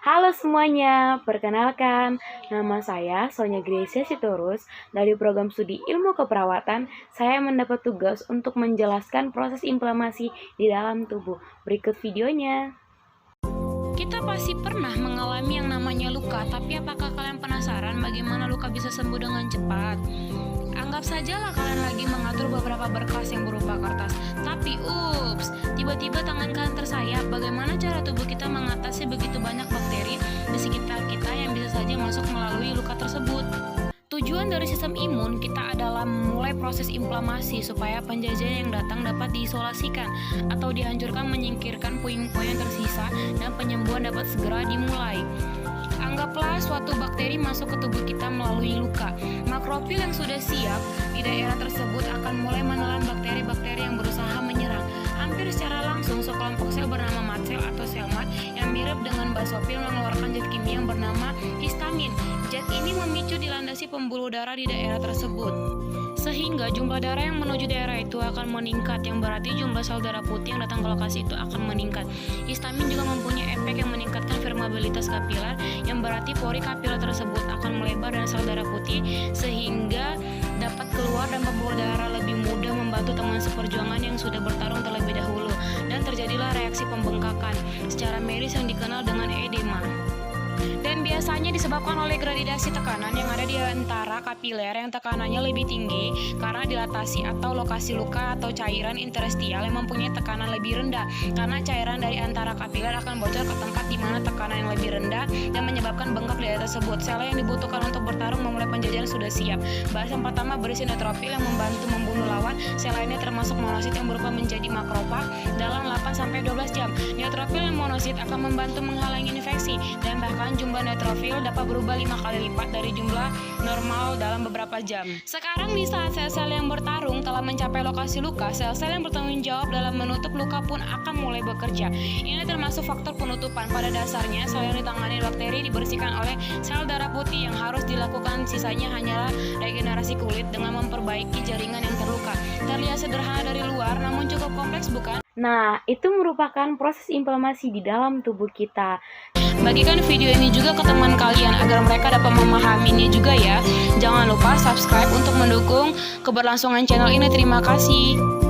Halo semuanya, perkenalkan, nama saya Sonia Gracia Sitorus. Dari program studi ilmu keperawatan, saya mendapat tugas untuk menjelaskan proses inflamasi di dalam tubuh. Berikut videonya. Kita pasti pernah mengalami yang namanya luka, tapi apakah kalian penasaran bagaimana luka bisa sembuh dengan cepat? Anggap sajalah kalian lagi mengatur beberapa berkas yang berupa kertas, tapi tiba-tiba tangan kalian tersayat. Bagaimana cara tubuh kita mengatasi begitu banyak bakteri di sekitar kita yang bisa saja masuk melalui luka tersebut? Tujuan dari sistem imun kita adalah memulai proses inflamasi supaya penjajah yang datang dapat diisolasikan atau dihancurkan, menyingkirkan puing-puing yang tersisa, dan penyembuhan dapat segera dimulai. Anggaplah suatu bakteri masuk ke tubuh kita melalui luka. Makrofil yang sudah siap di daerah tersebut akan mulai menelan bakteri-bakteri yang berusaha menyerang. Hampir secara langsung, sekelompok sel bernama mast cell atau sel mat yang mirip dengan basofil mengeluarkan zat kimia yang bernama histamin. Zat ini memicu dilandasi pembuluh darah di daerah tersebut, sehingga jumlah darah yang menuju daerah itu akan meningkat, yang berarti jumlah sel darah putih yang datang ke lokasi itu akan meningkat. Histamin juga mempunyai efek yang meningkatkan permeabilitas kapiler, yang berarti pori kapiler tersebut akan melebar dan sel darah putih sehingga dapat keluar, dan pembuluh darah lebih mudah membantu teman seperjuangan yang sudah bertarung terlebih dahulu, dan terjadilah reaksi pembengkakan secara medis yang dikenal dengan edema. Dan biasanya disebabkan oleh gradasi tekanan yang ada di antara kapiler yang tekanannya lebih tinggi karena dilatasi atau lokasi luka atau cairan interstisial yang mempunyai tekanan lebih rendah, karena cairan dari antara kapiler akan bocor ke tempat di mana tekanan yang lebih rendah dan menyebabkan bengkak di daerah tersebut. Sel yang dibutuhkan untuk bertarung memulai penjajahan sudah siap. Baris yang pertama berisi neutrofil yang membantu membunuh lawan. Sel lainnya termasuk monosit yang berubah menjadi makrofag dalam 8-12 jam. Neutrofil dan monosit akan membantu menghalangi infeksi, dan bahkan jumlah neutrofil dapat berubah 5 kali lipat dari jumlah normal dalam beberapa jam. Sekarang di saat sel-sel yang bertarung telah mencapai lokasi luka, sel-sel yang bertanggung jawab dalam menutup luka pun akan mulai bekerja. Ini termasuk faktor penutupan. Pada dasarnya, sel yang ditangani bakteri dibersihkan oleh sel darah putih. Yang harus dilakukan sisanya hanyalah regenerasi kulit dengan memperbaiki jaringan yang terluka. Terlihat sederhana dari luar, namun cukup kompleks, bukan? Nah, itu merupakan proses inflamasi di dalam tubuh kita. Bagikan video ini juga ke teman kalian agar mereka dapat memahaminya juga ya. Jangan lupa subscribe untuk mendukung keberlangsungan channel ini. Terima kasih.